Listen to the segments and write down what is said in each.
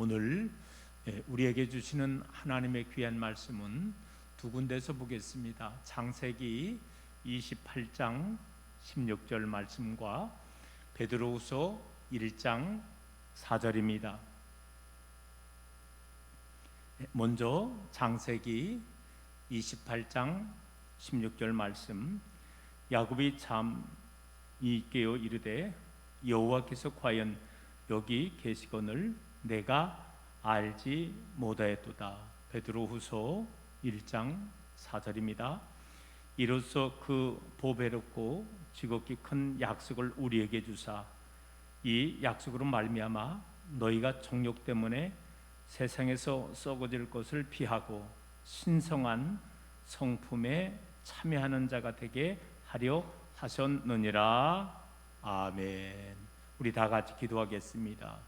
오늘 우리에게 주시는 하나님의 귀한 말씀은 두 군데서 보겠습니다. 창세기 28장 16절 말씀과 베드로후서 1장 4절입니다. 먼저 창세기 28장 16절 말씀. 야곱이 잠이 깨어 이르되 여호와께서 과연 여기 계시거늘 내가 알지 못하였도다. 베드로후서 1장 4절입니다. 이로써 그 보배롭고 지극히 큰 약속을 우리에게 주사 이 약속으로 말미암아 너희가 정욕 때문에 세상에서 썩어질 것을 피하고 신성한 성품에 참여하는 자가 되게 하려 하셨느니라. 아멘. 우리 다 같이 기도하겠습니다.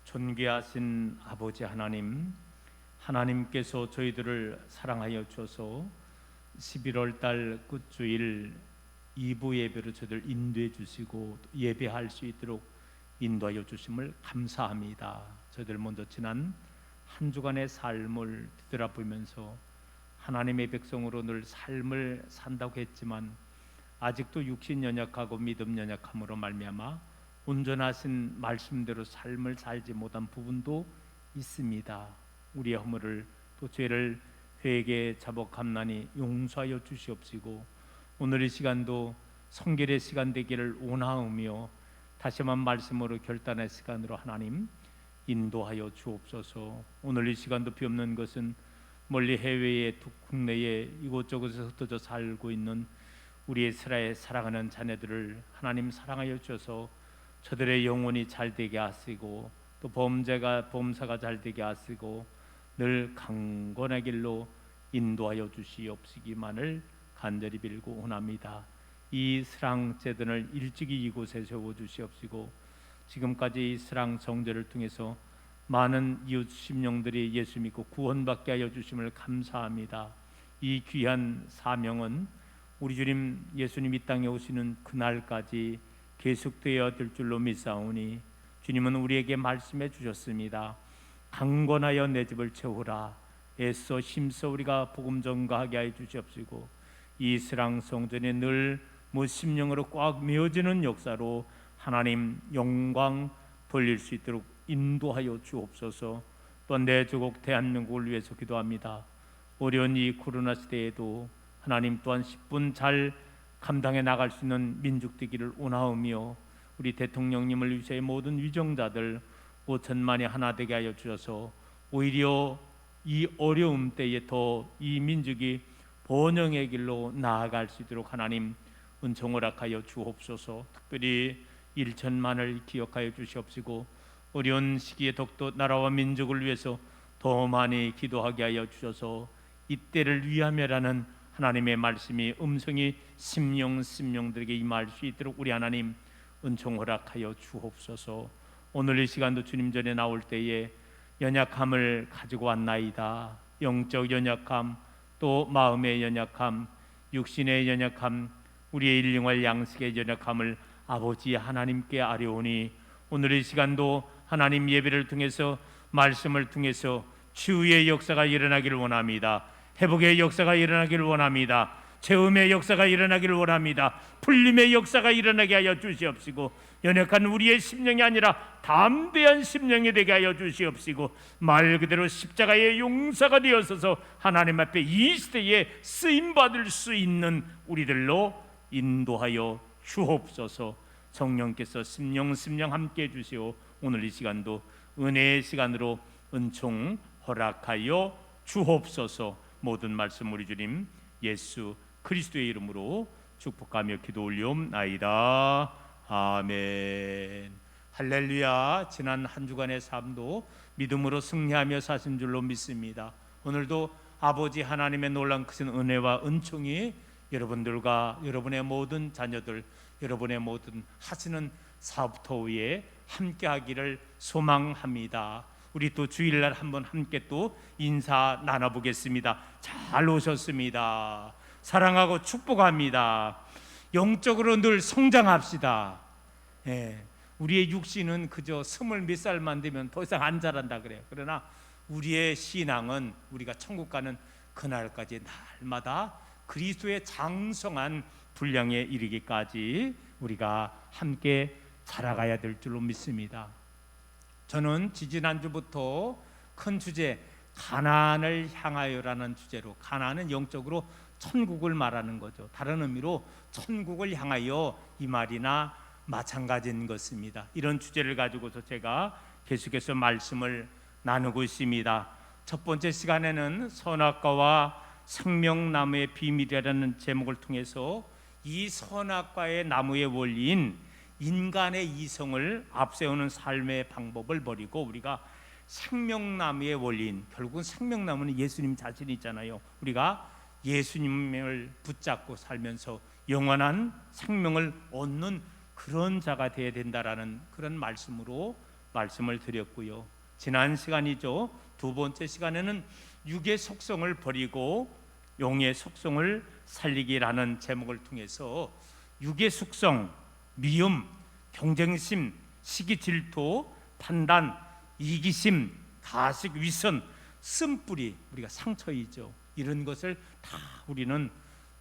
존귀하신 아버지 하나님, 하나님께서 저희들을 사랑하여 주셔서 11월 달 끝주일 2부 예배로 저희들 인도해 주시고 예배할 수 있도록 인도하여 주심을 감사합니다. 저희들 먼저 지난 한 주간의 삶을 뒤돌아보면서 하나님의 백성으로 늘 삶을 산다고 했지만 아직도 육신 연약하고 믿음 연약함으로 말미암아 온전하신 말씀대로 삶을 살지 못한 부분도 있습니다. 우리의 허물을 또 죄를 회개 자복함나니 용서하여 주시옵시고 오늘 이 시간도 성결의 시간 되기를 원하오며 다시 한번 말씀으로 결단의 시간으로 하나님 인도하여 주옵소서. 오늘 이 시간도 비 없는 것은 멀리 해외에 국내에 이곳저곳에 흩어져 살고 있는 우리 이스라엘 사랑하는 자녀들을 하나님 사랑하여 주셔서 저들의 영혼이 잘 되게 하시고 또 범사가 잘 되게 하시고 늘 강건의 길로 인도하여 주시옵시기만을 간절히 빌고 원합니다. 이 스랑 제단을 일찍이 이곳에 세워 주시옵시고 지금까지 이 스랑 정제를 통해서 많은 이웃 심령들이 예수 믿고 구원받게 하여 주심을 감사합니다. 이 귀한 사명은 우리 주님 예수님 이 땅에 오시는 그날까지 계속되어야 될 줄로 믿사오니 주님은 우리에게 말씀해 주셨습니다. 강건하여 내 집을 채우라. 애써 힘써 우리가 복음 전가하게 하여 주시옵시고 이 스랑 성전에 늘 심령으로 꽉 메어지는 역사로 하나님 영광 돌릴 수 있도록 인도하여 주옵소서. 또 내 조국 대한민국을 위해서 기도합니다. 어려운 이 코로나 시대에도 하나님 또한 10분 잘 감당해 나갈 수 있는 민족 되기를 원하오며 우리 대통령님을 위해 모든 위정자들 5천만이 하나 되게 하여 주셔서 오히려 이 어려움 때에 더 이 민족이 번영의 길로 나아갈 수 있도록 하나님 은총 허락하여 주옵소서. 특별히 1천만을 기억하여 주시옵시고 어려운 시기에 더욱더 나라와 민족을 위해서 더 많이 기도하게 하여 주셔서 이때를 위함이라는 하나님의 말씀이 음성이 심령들에게 임할 수 있도록 우리 하나님 은총 허락하여 주옵소서. 오늘 이 시간도 주님 전에 나올 때에 연약함을 가지고 왔나이다. 영적 연약함, 또 마음의 연약함, 육신의 연약함, 우리의 일용할 양식의 연약함을 아버지 하나님께 아뢰오니 오늘 이 시간도 하나님 예배를 통해서 말씀을 통해서 치유의 역사가 일어나기를 원합니다. 회복의 역사가 일어나기를 원합니다. 체험의 역사가 일어나기를 원합니다. 풀림의 역사가 일어나게 하여 주시옵시고 연약한 우리의 심령이 아니라 담대한 심령이 되게 하여 주시옵시고 말 그대로 십자가의 용사가 되어서서 하나님 앞에 이 시대에 쓰임받을 수 있는 우리들로 인도하여 주옵소서. 성령께서 심령 함께해 주시오. 오늘 이 시간도 은혜의 시간으로 은총 허락하여 주옵소서. 모든 말씀 우리 주님 예수 그리스도의 이름으로 축복하며 기도 올리옵나이다. 아멘. 할렐루야. 지난 한 주간의 삶도 믿음으로 승리하며 사신 줄로 믿습니다. 오늘도 아버지 하나님의 놀라운 크신 은혜와 은총이 여러분들과 여러분의 모든 자녀들, 여러분의 모든 하시는 사업터 위에 함께하기를 소망합니다. 우리 또 주일날 한번 함께 또 인사 나눠보겠습니다. 잘 오셨습니다. 사랑하고 축복합니다. 영적으로 늘 성장합시다. 우리의 육신은 그저 20몇 살만 되면 더 이상 안 자란다 그래요. 그러나 우리의 신앙은 우리가 천국 가는 그날까지 날마다 그리스도의 장성한 분량에 이르기까지 우리가 함께 자라가야 될 줄로 믿습니다. 저는 지지난주부터 큰 주제 가나안을 향하여라는 주제로, 가나안은 영적으로 천국을 말하는 거죠. 다른 의미로 천국을 향하여 이 말이나 마찬가지인 것입니다. 이런 주제를 가지고서 제가 계속해서 말씀을 나누고 있습니다. 첫 번째 시간에는 선악과와 생명나무의 비밀이라는 제목을 통해서 이 선악과의 나무의 원리인 인간의 이성을 앞세우는 삶의 방법을 버리고 우리가 생명나무의 원리인, 결국은 생명나무는 예수님 자신이잖아요. 우리가 예수님을 붙잡고 살면서 영원한 생명을 얻는 그런 자가 되어야 된다라는 그런 말씀으로 말씀을 드렸고요. 지난 시간이죠. 두 번째 시간에는 육의 속성을 버리고 영의 속성을 살리기라는 제목을 통해서 육의 속성, 미움, 경쟁심, 시기, 질투, 판단, 이기심, 가식, 위선, 쓴뿌리, 우리가 상처이죠. 이런 것을 다 우리는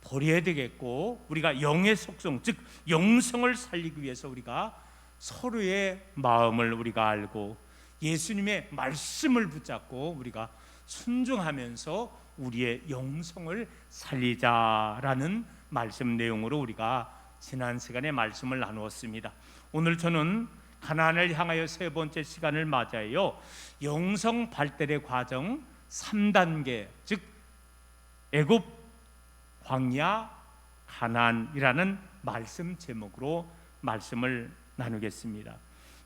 버려야 되겠고, 우리가 영의 속성, 즉 영성을 살리기 위해서 우리가 서로의 마음을 우리가 알고 예수님의 말씀을 붙잡고 우리가 순종하면서 우리의 영성을 살리자라는 말씀 내용으로 우리가 지난 시간에 말씀을 나누었습니다. 오늘 저는 가나안을 향하여 세 번째 시간을 맞아요. 영성 발달의 과정 3단계, 즉 애굽, 광야, 가나안이라는 말씀 제목으로 말씀을 나누겠습니다.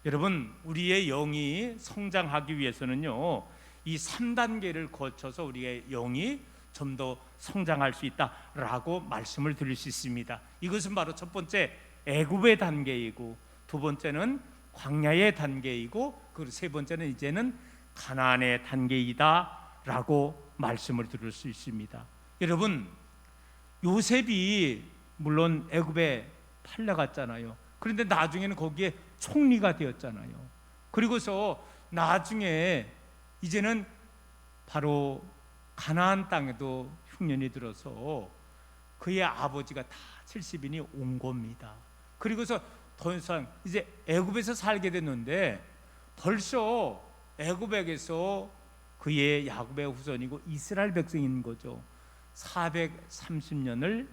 여러분, 우리의 영이 성장하기 위해서는요, 이 3단계를 거쳐서 우리의 영이 좀 더 성장할 수 있다라고 말씀을 드릴 수 있습니다. 이것은 바로 첫 번째 애굽의 단계이고, 두 번째는 광야의 단계이고, 그리고 세 번째는 이제는 가나안의 단계이다라고 말씀을 드릴 수 있습니다. 여러분, 요셉이 물론 애굽에 팔려갔잖아요. 그런데 나중에는 거기에 총리가 되었잖아요. 그리고서 나중에 이제는 바로 가나안 땅에도 흉년이 들어서 그의 아버지가 다 70인이 온 겁니다. 그리고서 더 이상 이제 애굽에서 살게 됐는데 벌써 애굽에게서 그의 야곱의 후손이고 이스라엘 백성인 거죠. 430년을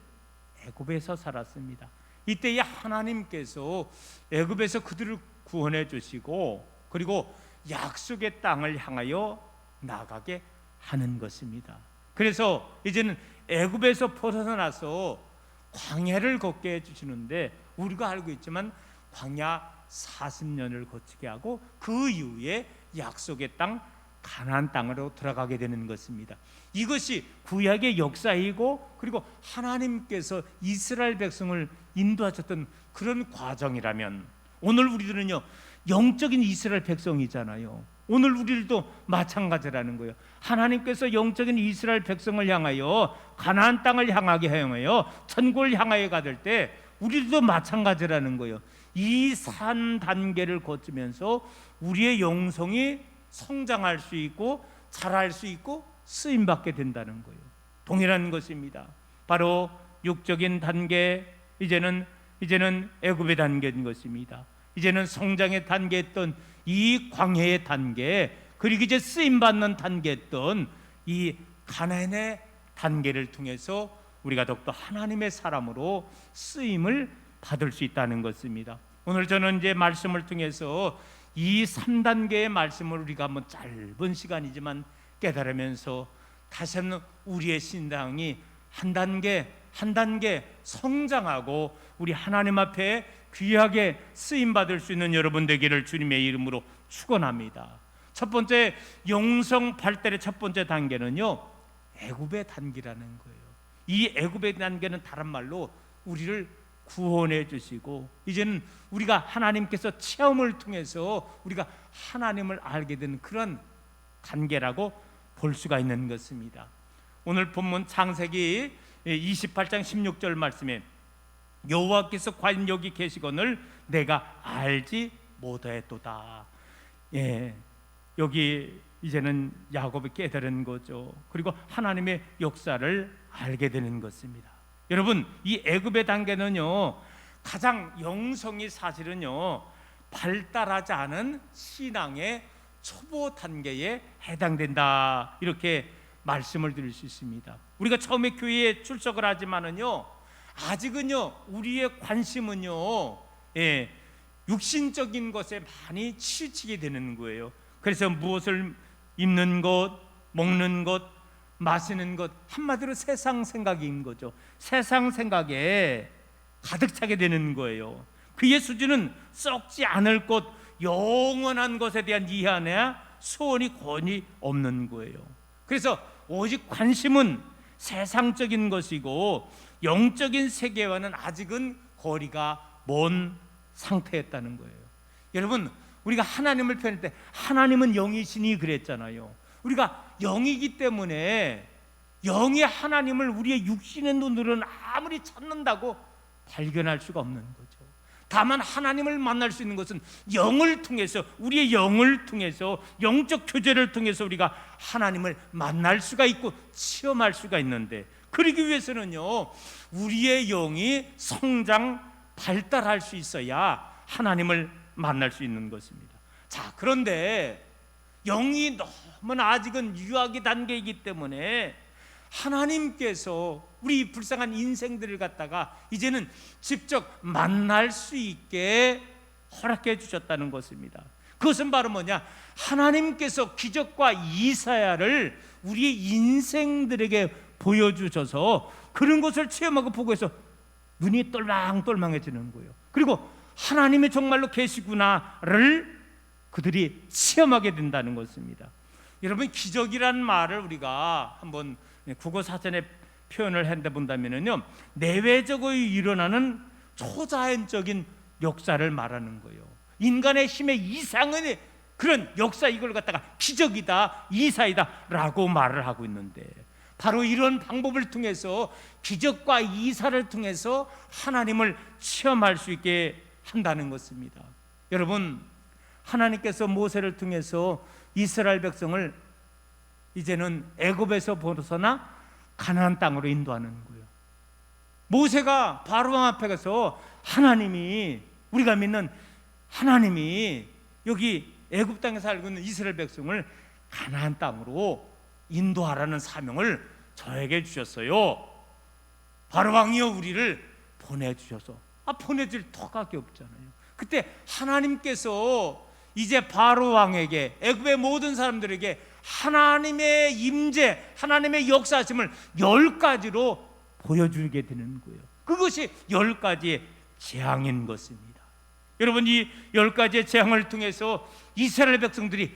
애굽에서 살았습니다. 이때에 하나님께서 애굽에서 그들을 구원해 주시고 그리고 약속의 땅을 향하여 나가게 하는 것입니다. 그래서 이제는 애굽에서 벗어나서 광야를 걷게 해주시는데, 우리가 알고 있지만 광야 40년을 거치게 하고 그 이후에 약속의 땅 가나안 땅으로 들어가게 되는 것입니다. 이것이 구약의 역사이고, 그리고 하나님께서 이스라엘 백성을 인도하셨던 그런 과정이라면, 오늘 우리들은요 영적인 이스라엘 백성이잖아요. 오늘 우리들도 마찬가지라는 거예요. 하나님께서 영적인 이스라엘 백성을 향하여 가나안 땅을 향하게 하여 천국을 향하여 가될 때 우리들도 마찬가지라는 거예요. 이 3단계를 거치면서 우리의 영성이 성장할 수 있고 자랄 수 있고 쓰임받게 된다는 거예요. 동일한 것입니다. 바로 육적인 단계, 이제는 애굽의 단계인 것입니다. 이제는 성장의 단계였던 이 광야의 단계, 그리고 이제 쓰임받는 단계였던 이 가나안의 단계를 통해서 우리가 더욱더 하나님의 사람으로 쓰임을 받을 수 있다는 것입니다. 오늘 저는 이제 말씀을 통해서 이 3단계의 말씀을 우리가 한번 짧은 시간이지만 깨달으면서 다시 한번 우리의 신앙이 한 단계 한 단계 성장하고 우리 하나님 앞에 귀하게 쓰임받을 수 있는 여러분 되기를 주님의 이름으로 축원합니다. 첫 번째 영성 발달의 첫 번째 단계는요, 애굽의 단계라는 거예요. 이 애굽의 단계는 다른 말로 우리를 구원해 주시고, 이제는 우리가 하나님께서 체험을 통해서 우리가 하나님을 알게 되는 그런 단계라고 볼 수가 있는 것입니다. 오늘 본문 창세기 28장 16절 말씀에 여호와께서 과연 여기 계시거늘 내가 알지 못하였도다. 예, 여기 이제는 야곱이 깨달은 거죠. 그리고 하나님의 역사를 알게 되는 것입니다. 여러분, 이 애굽의 단계는요, 가장 영성이 사실은요 발달하지 않은 신앙의 초보 단계에 해당된다, 이렇게 말씀을 드릴 수 있습니다. 우리가 처음에 교회에 출석을 하지만은요, 아직은요 우리의 관심은요, 육신적인 것에 많이 치우치게 되는 거예요. 그래서 무엇을 입는 것, 먹는 것, 마시는 것, 한마디로 세상 생각인 거죠. 세상 생각에 가득 차게 되는 거예요. 그의 수준은 썩지 않을 것, 영원한 것에 대한 이해나 소원이 권이 없는 거예요. 그래서 오직 관심은 세상적인 것이고 영적인 세계와는 아직은 거리가 먼 상태였다는 거예요. 여러분, 우리가 하나님을 표현할 때 하나님은 영이시니 그랬잖아요. 우리가 영이기 때문에 영의 하나님을 우리의 육신의 눈으로는 아무리 찾는다고 발견할 수가 없는 거죠. 다만 하나님을 만날 수 있는 것은 영을 통해서, 우리의 영을 통해서, 영적 교제를 통해서 우리가 하나님을 만날 수가 있고 체험할 수가 있는데, 그러기 위해서는요 우리의 영이 성장 발달할 수 있어야 하나님을 만날 수 있는 것입니다. 자, 그런데 영이 너무나 아직은 유아기 단계이기 때문에 하나님께서 우리 불쌍한 인생들을 갖다가 이제는 직접 만날 수 있게 허락해 주셨다는 것입니다. 그것은 바로 뭐냐? 하나님께서 기적과 이사야를 우리의 인생들에게 보여주셔서 그런 것을 체험하고 보고 해서 눈이 똘망똘망해지는 거예요. 그리고 하나님이 정말로 계시구나를 그들이 체험하게 된다는 것입니다. 여러분, 기적이라는 말을 우리가 한번 국어 사전에 표현을 한데 본다면요, 내외적으로 일어나는 초자연적인 역사를 말하는 거예요. 인간의 힘의 이상의 그런 역사, 이걸 갖다가 기적이다, 이사이다 라고 말을 하고 있는데, 바로 이런 방법을 통해서, 기적과 이사를 통해서 하나님을 체험할 수 있게 한다는 것입니다. 여러분, 하나님께서 모세를 통해서 이스라엘 백성을 이제는 애굽에서 벗어나 가나안 땅으로 인도하는 거예요. 모세가 바로왕 앞에 가서 하나님이, 우리가 믿는 하나님이 여기 애굽 땅에 살고 있는 이스라엘 백성을 가나안 땅으로 인도하라는 사명을 저에게 주셨어요. 바로왕이여 우리를 보내주셔서, 보내줄 터각이 없잖아요. 그때 하나님께서 이제 바로왕에게, 애굽의 모든 사람들에게 하나님의 임재, 하나님의 역사하심을 10가지로 보여주게 되는 거예요. 그것이 10가지의 재앙인 것입니다. 여러분, 이 10가지의 재앙을 통해서 이스라엘 백성들이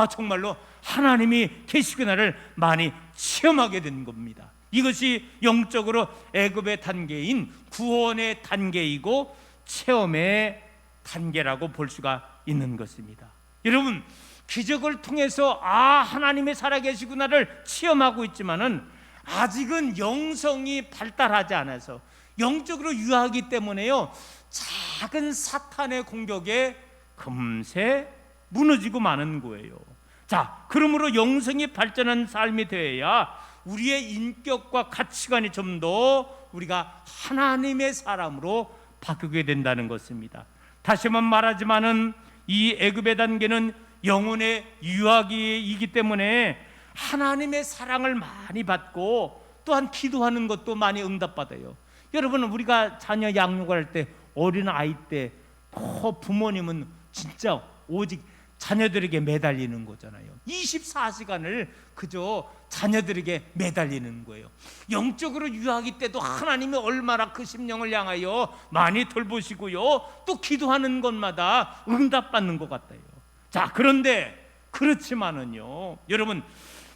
정말로 하나님이 계시구나를 많이 체험하게 된 겁니다. 이것이 영적으로 애굽의 단계인 구원의 단계이고 체험의 단계라고 볼 수가 있는 것입니다. 여러분, 기적을 통해서 하나님이 살아계시구나를 체험하고 있지만은 아직은 영성이 발달하지 않아서, 영적으로 유하기 때문에요, 작은 사탄의 공격에 금세 무너지고 마는 거예요. 자, 그러므로 영성이 발전한 삶이 되어야 우리의 인격과 가치관이 좀 더 우리가 하나님의 사람으로 바뀌게 된다는 것입니다. 다시 한번 말하지만은 이 애굽의 단계는 영혼의 유아기이기 때문에 하나님의 사랑을 많이 받고 또한 기도하는 것도 많이 응답받아요. 여러분, 우리가 자녀 양육할 때, 어린 아이 때 부모님은 진짜 오직 자녀들에게 매달리는 거잖아요. 24시간을 그저 자녀들에게 매달리는 거예요. 영적으로 유아기 때도 하나님이 얼마나 그 심령을 향하여 많이 돌보시고요, 또 기도하는 것마다 응답받는 것 같아요. 자, 그런데 그렇지만은요, 여러분,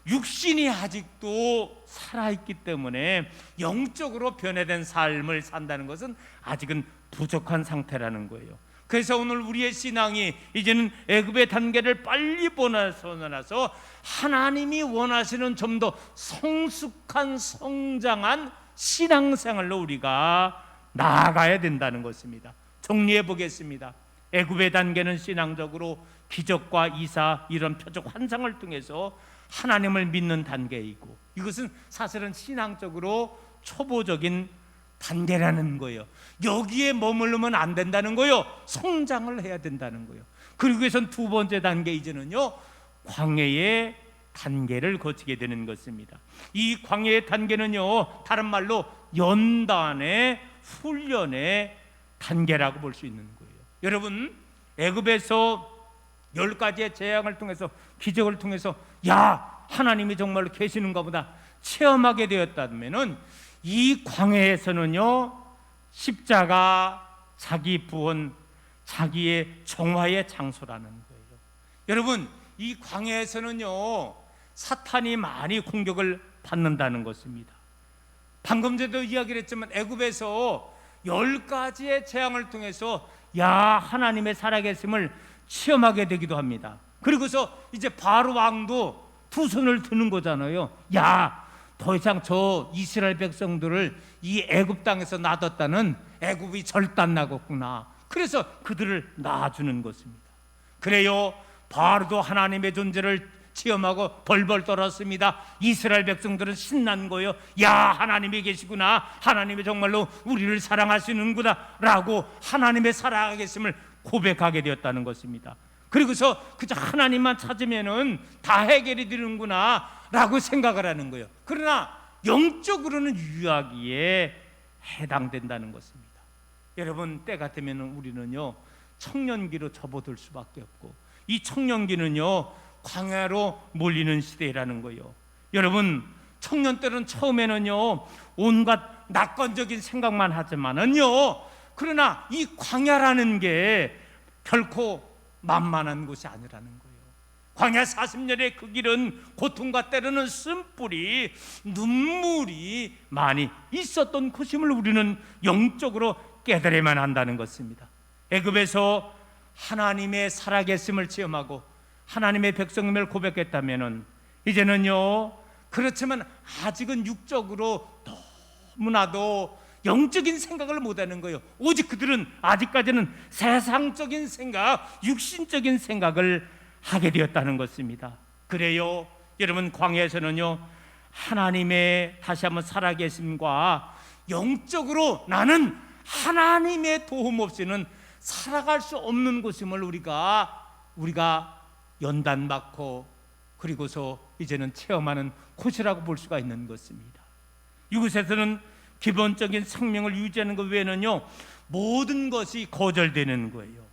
육신이 아직도 살아있기 때문에 영적으로 변화된 삶을 산다는 것은 아직은 부족한 상태라는 거예요. 그래서 오늘 우리의 신앙이 이제는 애굽의 단계를 빨리 벗어나서 하나님이 원하시는 좀 더 성숙한, 성장한 신앙생활로 우리가 나아가야 된다는 것입니다. 정리해 보겠습니다. 애굽의 단계는 신앙적으로 기적과 이사 이런 표적 환상을 통해서 하나님을 믿는 단계이고, 이것은 사실은 신앙적으로 초보적인 단계라는 거예요. 여기에 머무르면 안 된다는 거예요. 성장을 해야 된다는 거예요. 그리고 그래서 두 번째 단계, 이제는요 광야의 단계를 거치게 되는 것입니다. 이 광야의 단계는요 다른 말로 연단의 훈련의 단계라고 볼 수 있는 거예요. 여러분, 애굽에서 10가지의 재앙을 통해서, 기적을 통해서 야, 하나님이 정말로 계시는가 보다 체험하게 되었다면은, 이 광야에서는요 십자가, 자기 부원, 자기의 정화의 장소라는 거예요. 여러분, 이 광야에서는요 사탄이 많이 공격을 받는다는 것입니다. 방금 전에도 이야기를 했지만 애굽에서 10가지의 재앙을 통해서 야, 하나님의 살아계심을 체험하게 되기도 합니다. 그리고서 이제 바로 왕도 두 손을 드는 거잖아요. 야, 더 이상 저 이스라엘 백성들을 이 애굽 땅에서 놔뒀다는 애굽이 절단나겠구나. 그래서 그들을 놔주는 것입니다. 그래요, 바로도 하나님의 존재를 체험하고 벌벌 떨었습니다. 이스라엘 백성들은 신난 거예요. 야, 하나님이 계시구나, 하나님이 정말로 우리를 사랑하시는구나 라고 하나님의 살아계심을 고백하게 되었다는 것입니다. 그리고서 그저 하나님만 찾으면은 다 해결이 되는구나 라고 생각을 하는 거예요. 그러나 영적으로는 유아기에 해당된다는 것입니다. 여러분, 때 같으면 우리는요 청년기로 접어들 수밖에 없고, 이 청년기는요 광야로 몰리는 시대라는 거예요. 여러분, 청년 때는 처음에는요 온갖 낙관적인 생각만 하지만은요, 그러나 이 광야라는 게 결코 만만한 곳이 아니라는 거예요. 광야 40년의 그 길은 고통과 때로는 쓴뿌리, 눈물이 많이 있었던 곳임을 우리는 영적으로 깨달아야만 한다는 것입니다. 애굽에서 하나님의 살아계심을 체험하고 하나님의 백성임을 고백했다면은, 이제는요 그렇지만 아직은 육적으로 너무나도 영적인 생각을 못하는 거예요. 오직 그들은 아직까지는 세상적인 생각, 육신적인 생각을 하게 되었다는 것입니다. 그래요, 여러분, 광야에서는요 하나님의 다시 한번 살아계심과 영적으로 나는 하나님의 도움 없이는 살아갈 수 없는 곳임을 우리가 연단받고, 그리고서 이제는 체험하는 곳이라고 볼 수가 있는 것입니다. 이곳에서는 기본적인 생명을 유지하는 것 외에는요 모든 것이 거절되는 거예요.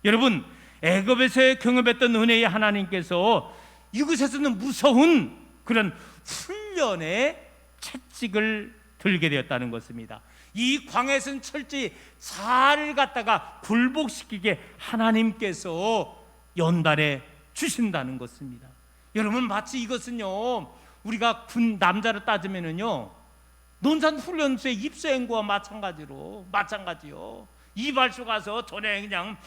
여러분, 애굽에서 경험했던 은혜의 하나님께서 이곳에서는 무서운 그런 훈련의 채찍을 들게 되었다는 것입니다. 이 광야에서는 철저히 잘 갖다가 굴복시키게 하나님께서 연단해 주신다는 것입니다. 여러분, 마치 이것은요 우리가 군 남자로 따지면은요 논산훈련소의 입소행구와 마찬가지요. 이발소 가서 전에 그냥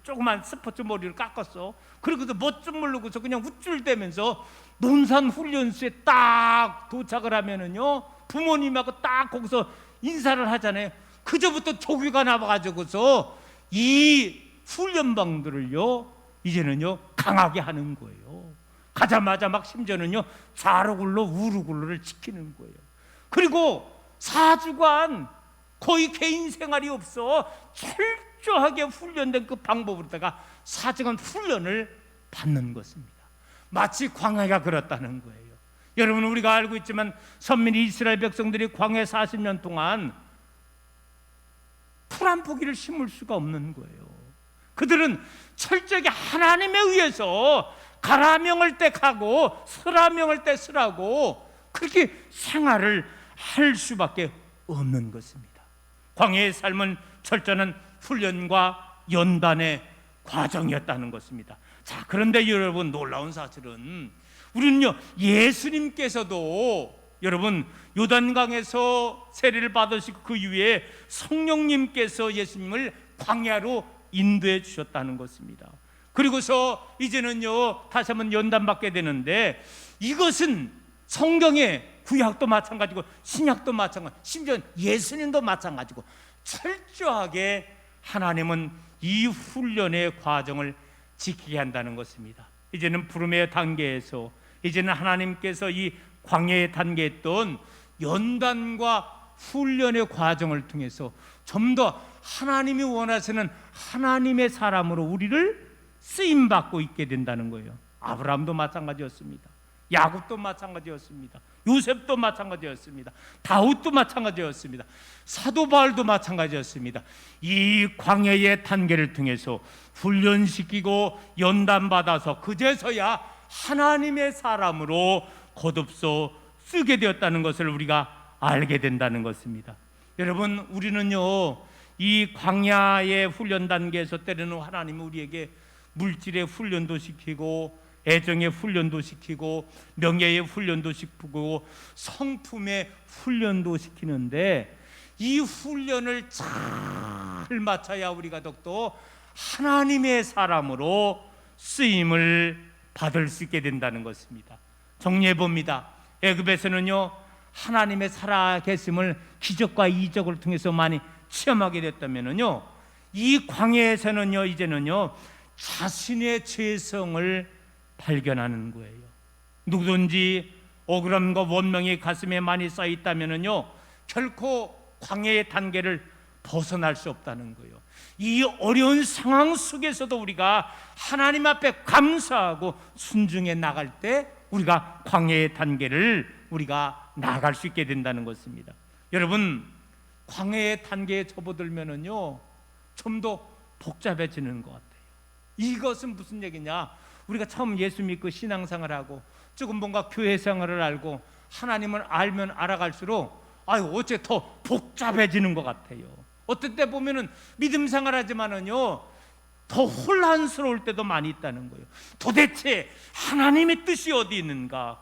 조그만 스포츠 머리를 깎았어. 그리고서 멋좀 모르고서 그냥 우쭐대면서 논산훈련소에 딱 도착을 하면은요 부모님하고 딱 거기서 인사를 하잖아요. 그저부터 조교가 나와가지고서 이 훈련방들을요 이제는요 강하게 하는 거예요. 가자마자 막 심지어는요 좌로굴로 우루굴로를 지키는 거예요. 그리고 4주간 거의 개인 생활이 없어 철저하게 훈련된 그 방법으로다가 4주간 훈련을 받는 것입니다. 마치 광야가 그렇다는 거예요. 여러분, 우리가 알고 있지만 선민 이스라엘 백성들이 광야 40년 동안 풀 한 포기를 심을 수가 없는 거예요. 그들은 철저하게 하나님에 의해서 가라 명할 때 가고 서라 명할 때 서라고 그렇게 생활을 할 수밖에 없는 것입니다. 광야의 삶은 철저한 훈련과 연단의 과정이었다는 것입니다. 자, 그런데 여러분, 놀라운 사실은 우리는요 예수님께서도 여러분 요단강에서 세례를 받으시고 그 이후에 성령님께서 예수님을 광야로 인도해 주셨다는 것입니다. 그리고서 이제는요 다시 한번 연단받게 되는데, 이것은 성경에 구약도 마찬가지고 신약도 마찬가지고 심지어 예수님도 마찬가지고 철저하게 하나님은 이 훈련의 과정을 지키게 한다는 것입니다. 이제는 부름의 단계에서, 이제는 하나님께서 이 광야의 단계에 있던 연단과 훈련의 과정을 통해서 좀 더 하나님이 원하시는 하나님의 사람으로 우리를 쓰임받고 있게 된다는 거예요. 아브라함도 마찬가지였습니다. 야곱도 마찬가지였습니다. 요셉도 마찬가지였습니다. 다윗도 마찬가지였습니다. 사도 바울도 마찬가지였습니다. 이 광야의 단계를 통해서 훈련시키고 연단받아서 그제서야 하나님의 사람으로 거듭서 쓰게 되었다는 것을 우리가 알게 된다는 것입니다. 여러분, 우리는요, 이 광야의 훈련 단계에서 때로는 하나님은 우리에게 물질의 훈련도 시키고 애정의 훈련도 시키고 명예의 훈련도 시키고 성품의 훈련도 시키는데, 이 훈련을 잘 맞춰야 우리가 더욱더 하나님의 사람으로 쓰임을 받을 수 있게 된다는 것입니다. 정리해 봅니다. 애굽에서는요, 하나님의 살아계심을 기적과 이적을 통해서 많이 체험하게 됐다면은요, 이 광야에서는요, 이제는요, 자신의 죄성을 발견하는 거예요. 누구든지 억울함과 원망이 가슴에 많이 쌓여 있다면은요, 결코 광야의 단계를 벗어날 수 없다는 거예요. 이 어려운 상황 속에서도 우리가 하나님 앞에 감사하고 순종해 나갈 때 우리가 광야의 단계를 우리가 나아갈 수 있게 된다는 것입니다. 여러분, 광야의 단계에 접어들면은요, 좀 더 복잡해지는 것 같아요. 이것은 무슨 얘기냐? 우리가 처음 예수 믿고 신앙생활을 하고 조금 뭔가 교회 생활을 알고 하나님을 알면 알아갈수록 어째 더 복잡해지는 것 같아요. 어떤 때 보면은 믿음 생활하지만은요, 더 혼란스러울 때도 많이 있다는 거예요. 도대체 하나님의 뜻이 어디 있는가?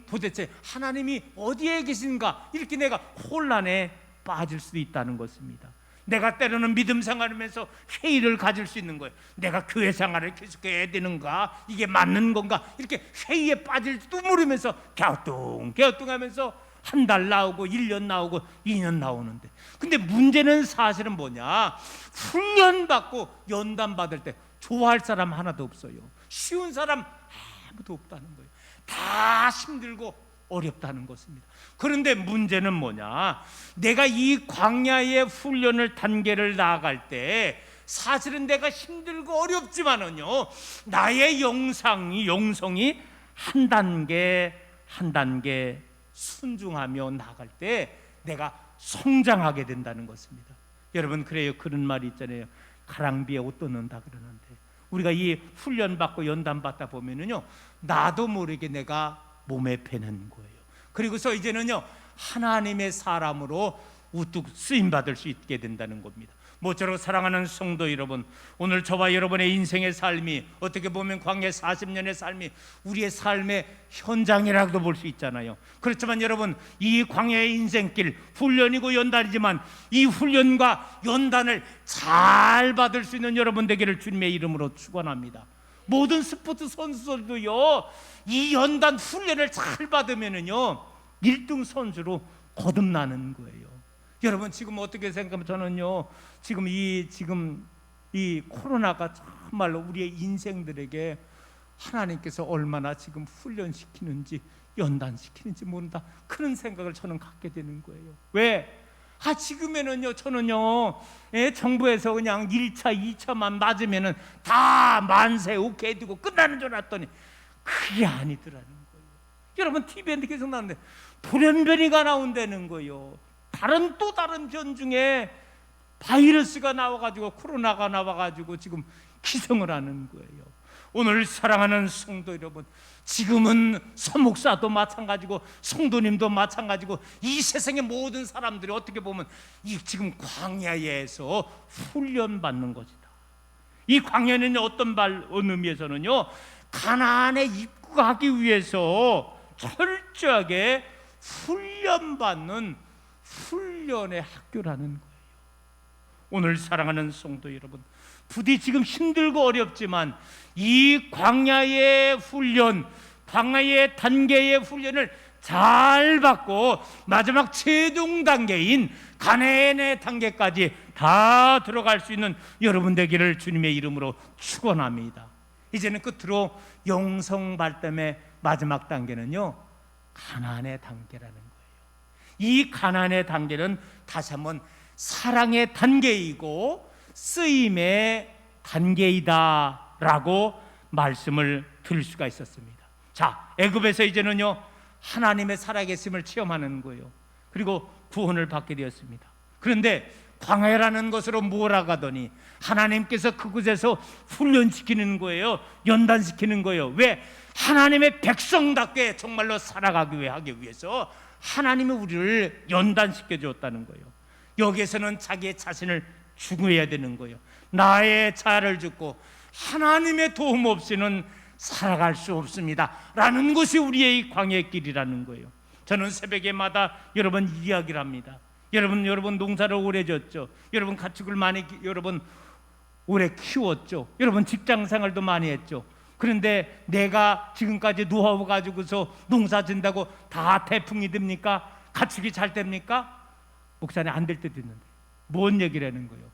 도대체 하나님이 어디에 계신가? 이렇게 내가 혼란에 빠질 수도 있다는 것입니다. 내가 때로는 믿음 생활하면서 회의를 가질 수 있는 거예요. 내가 교회 생활을 계속해야 되는가? 이게 맞는 건가? 이렇게 회의에 빠질지도 모르면서 갸우뚱하면서 한 달 나오고 1년 나오고 2년 나오는데, 근데 문제는 사실은 뭐냐? 훈련받고 연단받을 때 좋아할 사람 하나도 없어요. 쉬운 사람 아무도 없다는 거예요. 다 힘들고 어렵다는 것입니다. 그런데 문제는 뭐냐? 내가 이 광야의 훈련을 단계를 나아갈 때 사실은 내가 힘들고 어렵지만은요, 나의 영성이 한 단계 한 단계 순종하며 나아갈 때 내가 성장하게 된다는 것입니다. 여러분, 그래요. 그런 말이 있잖아요. 가랑비에 옷 돋는다 그러는데, 우리가 이 훈련받고 연단받다 보면은요, 나도 모르게 내가 몸에 배는 거예요. 그리고서 이제는요, 하나님의 사람으로 우뚝 쓰임받을 수 있게 된다는 겁니다. 모쪼록 사랑하는 성도 여러분, 오늘 저와 여러분의 인생의 삶이 어떻게 보면 광야 40년의 삶이 우리의 삶의 현장이라고도 볼 수 있잖아요. 그렇지만 여러분, 이 광야의 인생길, 훈련이고 연단이지만 이 훈련과 연단을 잘 받을 수 있는 여러분 되기를 주님의 이름으로 축원합니다. 모든 스포츠 선수들도요, 이 연단 훈련을 잘 받으면은요, 1등 선수로 거듭나는 거예요. 여러분, 지금 어떻게 생각하면 저는요, 지금 이 코로나가 정말로 우리의 인생들에게 하나님께서 얼마나 지금 훈련시키는지 연단시키는지 모른다, 그런 생각을 저는 갖게 되는 거예요. 왜? 지금에는요, 저는요, 정부에서 그냥 1차, 2차만 맞으면은 다 만세 오케이 되고 끝나는 줄 알았더니 그게 아니더라는 거예요. 여러분, TV에 계속 나오는데 돌연변이가 나온다는 거예요. 또 다른 변 중에 바이러스가 나와가지고, 코로나가 나와가지고 지금 기성을 하는 거예요. 오늘 사랑하는 성도 여러분, 지금은 서목사도 마찬가지고 성도님도 마찬가지고 이 세상의 모든 사람들이 어떻게 보면 이 지금 광야에서 훈련받는 것이다. 이 광야는 어느 의미에서는요, 가나안에 입국하기 위해서 철저하게 훈련받는 훈련의 학교라는 거예요. 오늘 사랑하는 성도 여러분, 부디 지금 힘들고 어렵지만 이 광야의 훈련, 광야의 단계의 훈련을 잘 받고 마지막 최종 단계인 가나안의 단계까지 다 들어갈 수 있는 여러분 되기를 주님의 이름으로 축원합니다. 이제는 끝으로 영성 발담의 마지막 단계는요, 가나안의 단계라는 거예요. 이 가나안의 단계는 다시 한번 사랑의 단계이고 쓰임의 단계이다라고 말씀을 드릴 수가 있었습니다. 자, 애굽에서 이제는요 하나님의 살아계심을 체험하는 거예요. 그리고 구원을 받게 되었습니다. 그런데 광야라는 것으로 몰아가더니 하나님께서 그곳에서 훈련시키는 거예요. 연단시키는 거예요. 왜? 하나님의 백성답게 정말로 살아가기 하기 위해서 하나님이 우리를 연단시켜 주었다는 거예요. 여기에서는 자기의 자신을 죽어야 되는 거예요. 나의 자아를 죽고 하나님의 도움 없이는 살아갈 수 없습니다 라는 것이 우리의 광야의 길이라는 거예요. 저는 새벽에마다 여러분 이야기를 합니다. 여러분 농사를 오래 졌죠. 여러분 가축을 많이 여러분 오래 키웠죠. 여러분 직장생활도 많이 했죠. 그런데 내가 지금까지 노하우 가지고서 농사 진다고 다 태풍이 됩니까? 가축이 잘 됩니까? 목사님, 안 될 때도 있는데 뭔 얘기를 하는 거예요?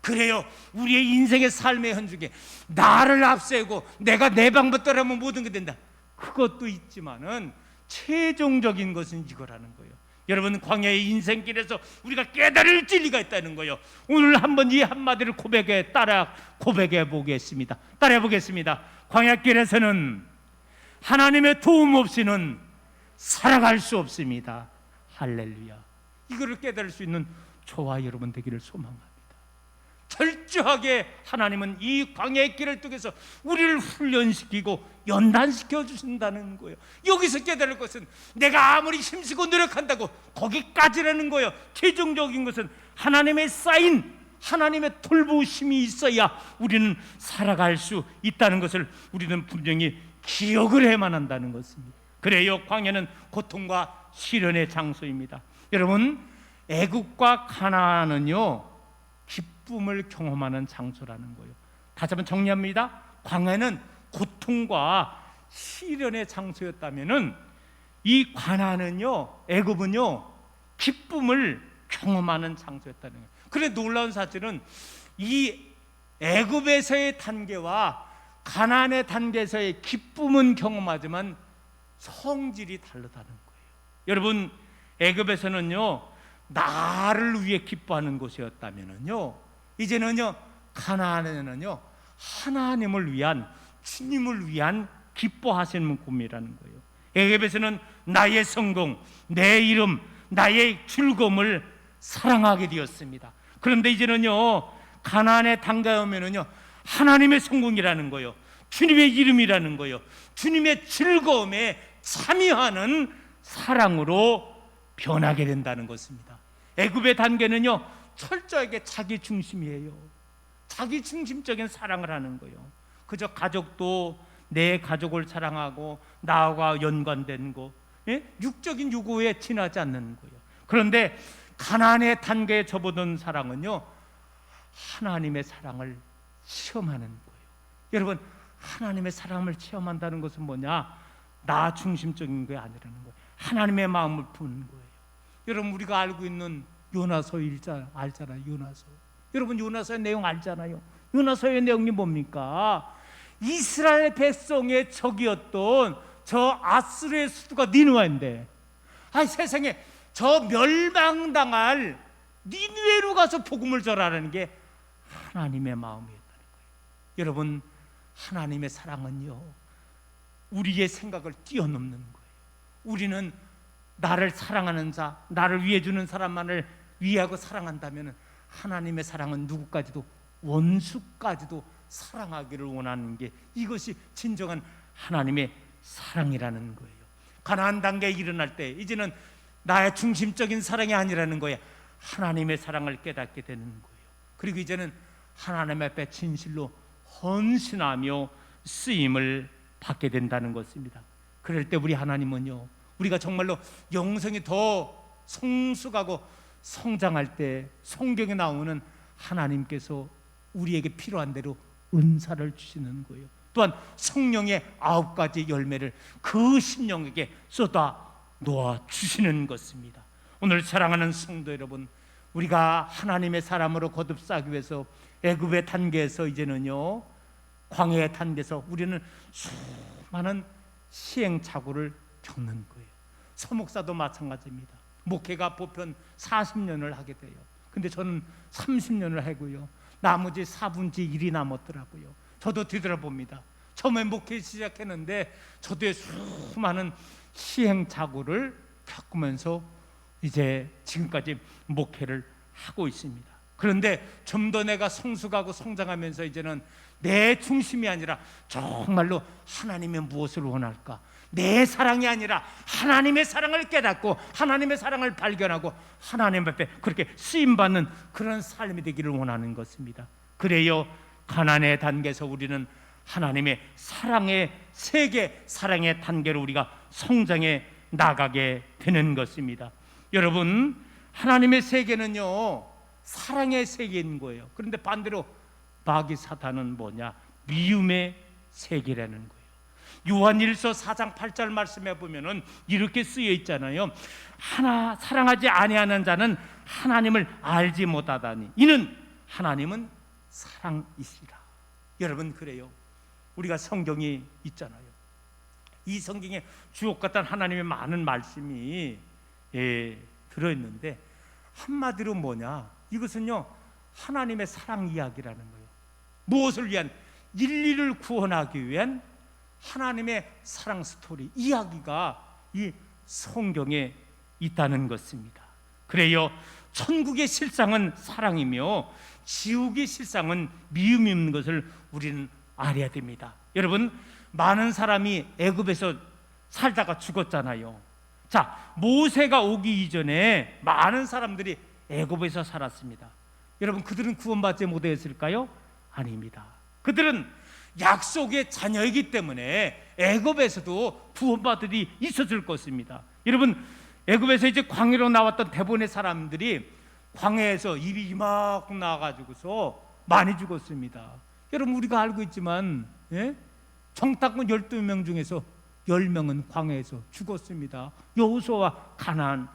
그래요. 우리의 인생의 삶의 현중에 나를 앞세우고 내가 내 방법 따라하면 모든 게 된다, 그것도 있지만은 최종적인 것은 이거라는 거예요. 여러분, 광야의 인생길에서 우리가 깨달을 진리가 있다는 거예요. 오늘 한번 이 한마디를 고백해 보겠습니다. 따라해 보겠습니다. 광야길에서는 하나님의 도움 없이는 살아갈 수 없습니다. 할렐루야. 이거를 깨달을 수 있는 저와 여러분 되기를 소망합니다. 철저하게 하나님은 이 광야의 길을 통해서 우리를 훈련시키고 연단시켜 주신다는 거예요. 여기서 깨달을 것은 내가 아무리 힘쓰고 노력한다고 거기까지라는 거예요. 최종적인 것은 하나님의 쌓인 하나님의 돌보심이 있어야 우리는 살아갈 수 있다는 것을 우리는 분명히 기억을 해야만 한다는 것입니다. 그래요, 광야는 고통과 시련의 장소입니다. 여러분, 애굽과 가나안은요 기쁨을 경험하는 장소라는 거예요. 다시 한번 정리합니다. 광야는 고통과 시련의 장소였다면은 이 가나안은요, 애굽은요 기쁨을 경험하는 장소였다는 거예요. 그래 놀라운 사실은 이 애굽에서의 단계와 가나안의 단계에서의 기쁨은 경험하지만 성질이 다르다는 거예요. 여러분, 애굽에서는요 나를 위해 기뻐하는 곳이었다면은요, 이제는요 가나안에는요 하나님을 위한, 주님을 위한 기뻐하시는 곳이라는 거예요. 애굽에서는 나의 성공, 내 이름, 나의 즐거움을 사랑하게 되었습니다. 그런데 이제는요 가나안에 단계하면은요 하나님의 성공이라는 거예요. 주님의 이름이라는 거예요. 주님의 즐거움에 참여하는 사랑으로 변하게 된다는 것입니다. 애굽의 단계는요 철저하게 자기 중심이에요. 자기 중심적인 사랑을 하는 거예요. 그저 가족도 내 가족을 사랑하고 나와 연관된 거, 육적인 요구에 지나지 않는 거예요. 그런데 가나안의 단계에 접어든 사랑은요 하나님의 사랑을 체험하는 거예요. 여러분, 하나님의 사랑을 체험한다는 것은 뭐냐? 나 중심적인 게 아니라는 거예요. 하나님의 마음을 푸는 거예요. 여러분, 우리가 알고 있는 요나서 알잖아요. 요나서. 여러분, 요나서의 내용 알잖아요. 요나서의 내용이 뭡니까? 이스라엘 백성의 적이었던 저 아수르의 수도가 니느웨인데, 세상에 저 멸망당할 니느웨로 가서 복음을 전하라는 게 하나님의 마음이었다는 거예요. 여러분, 하나님의 사랑은요 우리의 생각을 뛰어넘는 거예요. 우리는 나를 사랑하는 자, 나를 위해 주는 사람만을 위하고 사랑한다면 하나님의 사랑은 누구까지도, 원수까지도 사랑하기를 원하는 게, 이것이 진정한 하나님의 사랑이라는 거예요. 가나안 단계에 일어날 때 이제는 나의 중심적인 사랑이 아니라는 거예요. 하나님의 사랑을 깨닫게 되는 거예요. 그리고 이제는 하나님 앞에 진실로 헌신하며 쓰임을 받게 된다는 것입니다. 그럴 때 우리 하나님은요, 우리가 정말로 영성이 더 성숙하고 성장할 때 성경에 나오는 하나님께서 우리에게 필요한 대로 은사를 주시는 거예요. 또한 성령의 9가지 열매를 그 심령에게 쏟아 놓아주시는 것입니다. 오늘 사랑하는 성도 여러분, 우리가 하나님의 사람으로 거듭나기 위해서 애굽의 단계에서 이제는요 광야의 단계에서 우리는 수많은 시행착오를 겪는 거예요. 서목사도 마찬가지입니다. 목회가 보편 40년을 하게 돼요. 근데 저는 30년을 하고요, 나머지 4분의 1이 남았더라고요. 저도 뒤돌아봅니다. 처음에 목회 시작했는데 저도 수많은 시행착오를 겪으면서 이제 지금까지 목회를 하고 있습니다. 그런데 좀 더 내가 성숙하고 성장하면서 이제는 내 중심이 아니라 정말로 하나님이 무엇을 원할까, 내 사랑이 아니라 하나님의 사랑을 깨닫고 하나님의 사랑을 발견하고 하나님 앞에 그렇게 쓰임받는 그런 삶이 되기를 원하는 것입니다. 그래요, 가난의 단계에서 우리는 하나님의 사랑의 세계, 사랑의 단계로 우리가 성장해 나가게 되는 것입니다. 여러분, 하나님의 세계는요 사랑의 세계인 거예요. 그런데 반대로 마귀 사탄은 뭐냐? 미움의 세계라는 거예요. 요한일서 4장 8절 말씀에 보면은 이렇게 쓰여 있잖아요. 하나 사랑하지 아니하는 자는 하나님을 알지 못하다니 이는 하나님은 사랑이시라. 여러분, 그래요. 우리가 성경이 있잖아요. 이 성경에 주옥 같은 하나님의 많은 말씀이 들어있는데 한마디로 뭐냐? 이것은요 하나님의 사랑 이야기라는 거예요. 무엇을 위한? 인류를 구원하기 위한 하나님의 사랑 스토리 이야기가 이 성경에 있다는 것입니다. 그래요, 천국의 실상은 사랑이며 지옥의 실상은 미움이 있는 것을 우리는 알아야 됩니다. 여러분, 많은 사람이 애굽에서 살다가 죽었잖아요. 자, 모세가 오기 이전에 많은 사람들이 애굽에서 살았습니다. 여러분, 그들은 구원받지 못했을까요? 아닙니다. 그들은 약속의 자녀이기 때문에 애굽에서도 구원받으리 있었을 것입니다. 여러분, 애굽에서 이제 광야로 나왔던 대부분의 사람들이 광야에서 입이 이만큼 나와가지고서 많이 죽었습니다. 여러분, 우리가 알고 있지만 정탐꾼 12명 중에서 10명은 광야에서 죽었습니다. 여호수아와 가나안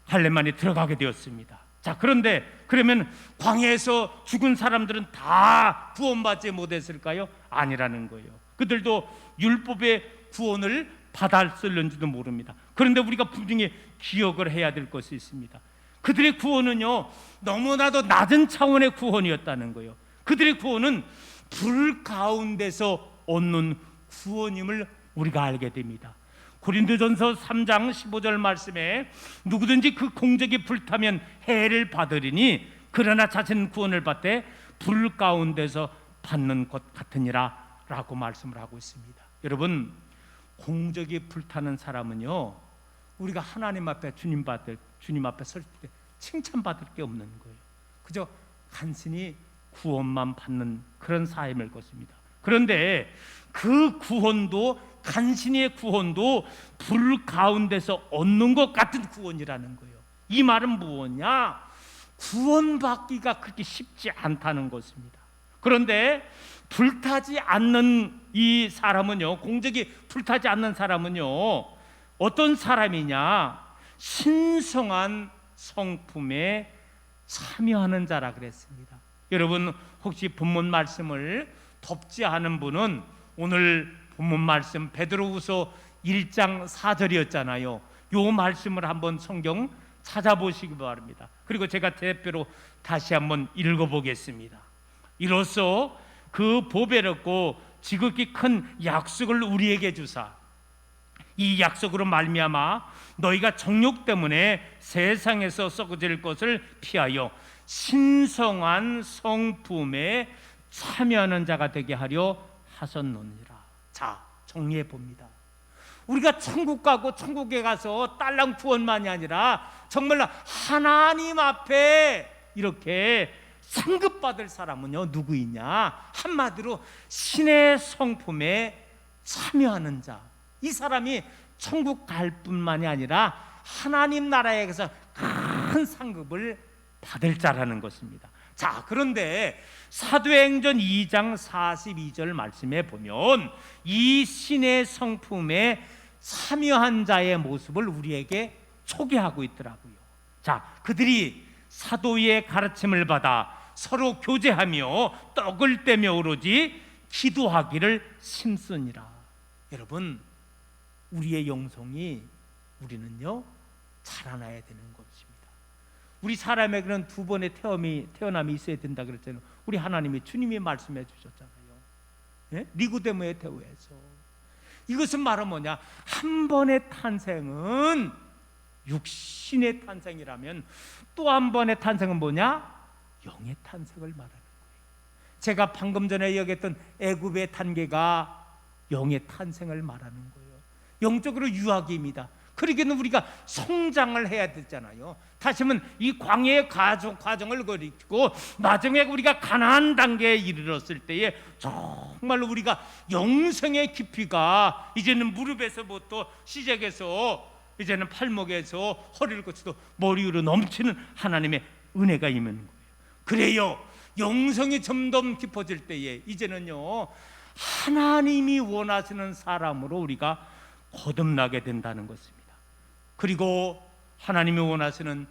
할례만에 들어가게 되었습니다. 자, 그런데 그러면 광야에서 죽은 사람들은 다 구원받지 못했을까요? 아니라는 거예요. 그들도 율법의 구원을 받았을는지도 모릅니다. 그런데 우리가 분명히 기억을 해야 될 것이 있습니다. 그들의 구원은요 너무나도 낮은 차원의 구원이었다는 거예요. 그들의 구원은 불 가운데서 얻는 구원임을 우리가 알게 됩니다. 고린도전서 3장 15절 말씀에 누구든지 그 공적이 불타면 해를 받으리니 그러나 자신은 구원을 받되 불 가운데서 받는 것 같으니라 라고 말씀을 하고 있습니다. 여러분, 공적이 불타는 사람은요 우리가 하나님 앞에 주님 앞에 설 때 칭찬받을 게 없는 거예요. 그저 간신히 구원만 받는 그런 삶일 것입니다. 그런데 그 구원도, 간신히의 구원도 불 가운데서 얻는 것 같은 구원이라는 거예요. 이 말은 무엇이냐? 구원받기가 그렇게 쉽지 않다는 것입니다. 그런데 불타지 않는 이 사람은요, 공적이 불타지 않는 사람은요 어떤 사람이냐? 신성한 성품에 참여하는 자라 그랬습니다. 여러분, 혹시 본문 말씀을 덮지 않은 분은 오늘 본문 말씀 베드로후서 1장 4절이었잖아요. 요 말씀을 한번 성경 찾아보시기 바랍니다. 그리고 제가 대표로 다시 한번 읽어보겠습니다. 이로써 그 보배롭고 지극히 큰 약속을 우리에게 주사 이 약속으로 말미암아 너희가 정욕 때문에 세상에서 썩어질 것을 피하여 신성한 성품에 참여하는 자가 되게 하려 하셨느니라. 자, 정리해 봅니다. 우리가 천국 가고 천국에 가서 딸랑 구원만이 아니라 정말로 하나님 앞에 이렇게 상급받을 사람은요 누구이냐? 한마디로 신의 성품에 참여하는 자. 이 사람이 천국 갈 뿐만이 아니라 하나님 나라에서 큰 상급을 받을 자라는 것입니다. 자, 그런데 사도행전 2장 42절 말씀에 보면 이 신의 성품에 참여한 자의 모습을 우리에게 소개하고 있더라고요. 자, 그들이 사도의 가르침을 받아 서로 교제하며 떡을 떼며 오로지 기도하기를 심쓰니라. 여러분, 우리의 영성이 우리는요 자라나야 되는 것입니다. 우리 사람에게는 두 번의 태어남이 있어야 된다 그랬잖아요. 우리 하나님이 주님이 말씀해 주셨잖아요. 예? 니고데모의 대우에서 이것은 말은 뭐냐? 한 번의 탄생은 육신의 탄생이라면 또 한 번의 탄생은 뭐냐? 영의 탄생을 말하는 거예요. 제가 방금 전에 얘기했던 애굽의 단계가 영의 탄생을 말하는 거예요. 영적으로 유아기입니다. 그러기에는 우리가 성장을 해야 되잖아요. 다시면 이 광야의 과정을 거리고 나중에 우리가 가나안 단계에 이르렀을 때에 정말로 우리가 영성의 깊이가 이제는 무릎에서부터 시작해서 이제는 팔목에서 허리를 거치도 머리 위로 넘치는 하나님의 은혜가 임하는 거예요. 그래요, 영성이 점점 깊어질 때에 이제는요 하나님이 원하시는 사람으로 우리가 거듭나게 된다는 것입니다. 그리고 하나님이 원하시는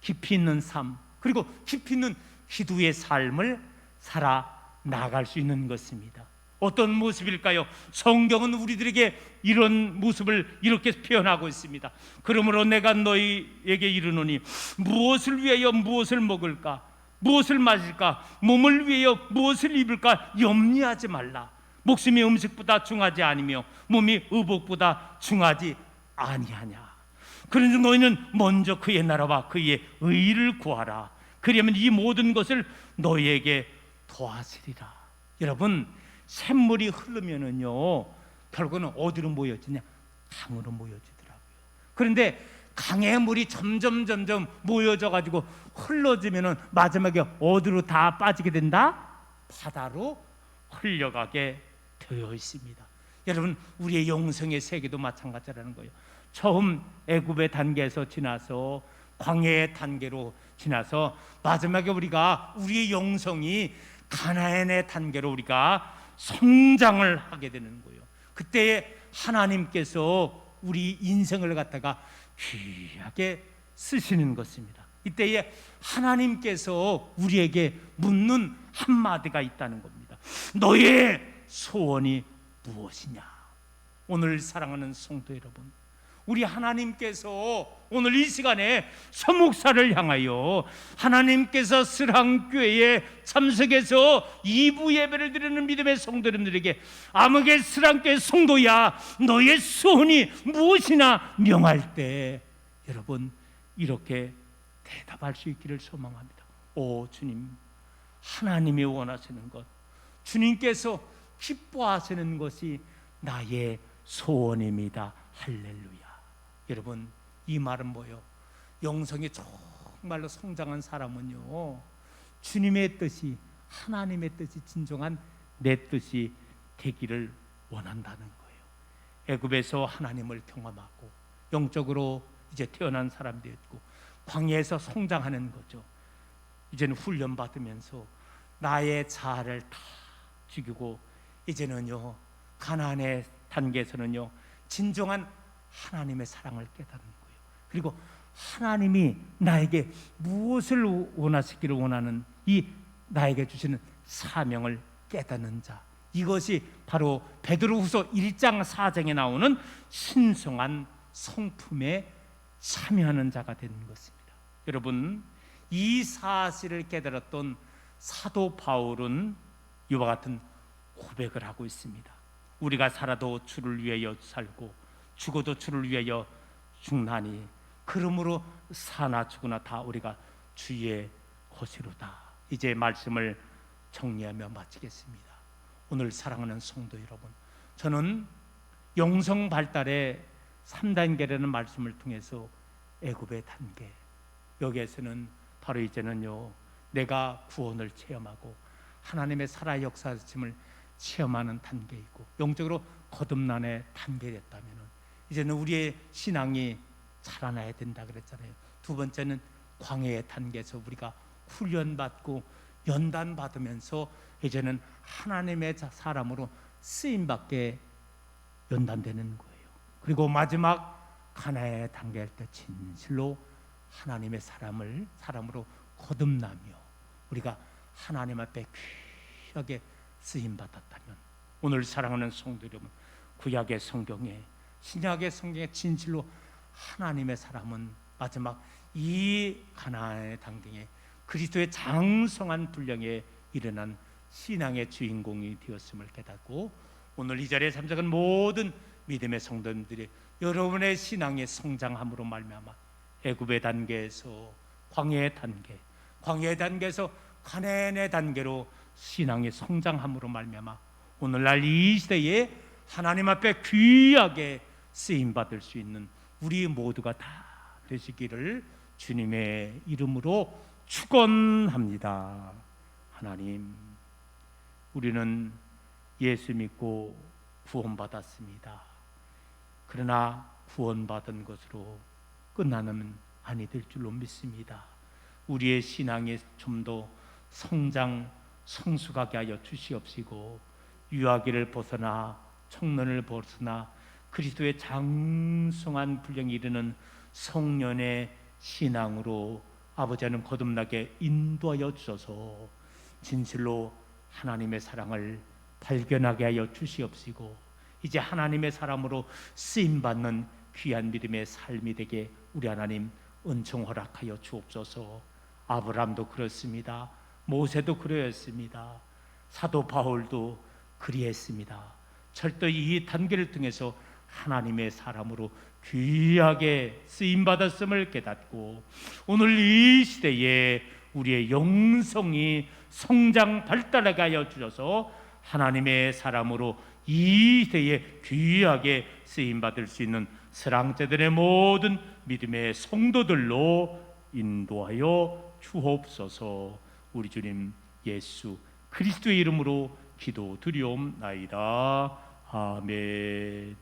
깊이 있는 삶, 그리고 깊이 있는 기도의 삶을 살아 나갈 수 있는 것입니다. 어떤 모습일까요? 성경은 우리들에게 이런 모습을 이렇게 표현하고 있습니다. 그러므로 내가 너희에게 이르노니 무엇을 위하여 무엇을 먹을까, 무엇을 마실까, 몸을 위하여 무엇을 입을까 염려하지 말라. 목숨이 음식보다 중하지 아니며 몸이 의복보다 중하지 아니하냐. 그러니 너희는 먼저 그의 나라와 그의 의를 구하라. 그러면 이 모든 것을 너희에게 더하시리라. 여러분, 샘물이 흐르면은요 결국은 어디로 모여지냐? 강으로 모여지더라고요. 그런데 강의 물이 점점 모여져 가지고 흘러지면은 마지막에 어디로 다 빠지게 된다? 바다로 흘려가게 되어 있습니다. 여러분, 우리의 영성의 세계도 마찬가지라는 거예요. 처음 애굽의 단계에서 지나서 광야의 단계로 지나서 마지막에 우리가 우리의 영성이 가나안의 단계로 우리가 성장을 하게 되는 거예요. 그때 하나님께서 우리 인생을 갖다가 귀하게 쓰시는 것입니다. 이때에 하나님께서 우리에게 묻는 한마디가 있다는 겁니다. 너의 소원이 무엇이냐? 오늘 사랑하는 성도 여러분, 우리 하나님께서 오늘 이 시간에 서목사를 향하여 하나님께서 스랑교회에 참석해서 2부 예배를 드리는 믿음의 성도님들에게 아무개 스랑교회 성도야, 너의 소원이 무엇이나 명할 때 여러분 이렇게 대답할 수 있기를 소망합니다. 오 주님, 하나님이 원하시는 것, 주님께서 기뻐하시는 것이 나의 소원입니다. 할렐루야. 여러분, 이 말은 뭐예요? 영성이 정말로 성장한 사람은요 주님의 뜻이, 하나님의 뜻이 진정한 내 뜻이 되기를 원한다는 거예요. 애굽에서 하나님을 경험하고 영적으로 이제 태어난 사람들이었고 광야에서 성장하는 거죠. 이제는 훈련받으면서 나의 자아를 다 죽이고 이제는요 가나안의 단계에서는요 진정한 하나님의 사랑을 깨닫는 거예요. 그리고 하나님이 나에게 무엇을 원하시기를 원하는 이 나에게 주시는 사명을 깨닫는 자, 이것이 바로 베드로후서 1장 4장에 나오는 신성한 성품에 참여하는 자가 되는 것입니다. 여러분, 이 사실을 깨달았던 사도 바울은 이와 같은 고백을 하고 있습니다. 우리가 살아도 주를 위하여 살고 죽어도 주를 위하여 죽나니 그러므로 사나 죽으나 다 우리가 주의 것이로다. 이제 말씀을 정리하며 마치겠습니다. 오늘 사랑하는 성도 여러분, 저는 영성 발달의 3단계라는 말씀을 통해서 애굽의 단계, 여기에서는 바로 이제는요 내가 구원을 체험하고 하나님의 살아 역사하심을 체험하는 단계이고 영적으로 거듭난의 단계였다면 이제는 우리의 신앙이 자라나야 된다 그랬잖아요. 두 번째는 광야의 단계에서 우리가 훈련받고 연단받으면서 이제는 하나님의 사람으로 쓰임받게 연단되는 거예요. 그리고 마지막 가나의 단계일 때 진실로 하나님의 사람으로 거듭나며 우리가 하나님 앞에 귀하게 쓰임 받았다면, 오늘 사랑하는 성도 여러분, 구약의 성경에, 신약의 성경에 진실로 하나님의 사람은 마지막 이 가나안의 단계에 그리스도의 장성한 분량에 일어난 신앙의 주인공이 되었음을 깨닫고, 오늘 이 자리에 참석한 모든 믿음의 성도님들이 여러분의 신앙의 성장함으로 말미암아 애굽의 단계에서 광야의 단계에서 가나안의 단계로 신앙의 성장함으로 말미암아 오늘날 이 시대에 하나님 앞에 귀하게 쓰임 받을 수 있는 우리 모두가 다 되시기를 주님의 이름으로 축원합니다. 하나님, 우리는 예수 믿고 구원받았습니다. 그러나 구원받은 것으로 끝나는 아니 될 줄로 믿습니다. 우리의 신앙에 좀 더 성장 성숙하게 하여 주시옵시고, 유아기를 벗어나 청년을 벗어나 그리스도의 장성한 분량에 이르는 성년의 신앙으로 아버지 하나님 거듭나게 인도하여 주셔서 진실로 하나님의 사랑을 발견하게 하여 주시옵시고, 이제 하나님의 사람으로 쓰임받는 귀한 믿음의 삶이 되게 우리 하나님 은총 허락하여 주옵소서. 아브라함도 그렇습니다. 모세도 그러했습니다. 사도 바울도 그리했습니다. 철저히 이 단계를 통해서 하나님의 사람으로 귀하게 쓰임받았음을 깨닫고, 오늘 이 시대에 우리의 영성이 성장 발달하게 하여 주셔서 하나님의 사람으로 이 시대에 귀하게 쓰임받을 수 있는 사랑제들의 모든 믿음의 성도들로 인도하여 주옵소서. 우리 주님 예수 그리스도의 이름으로 기도드리옵나이다. 아멘.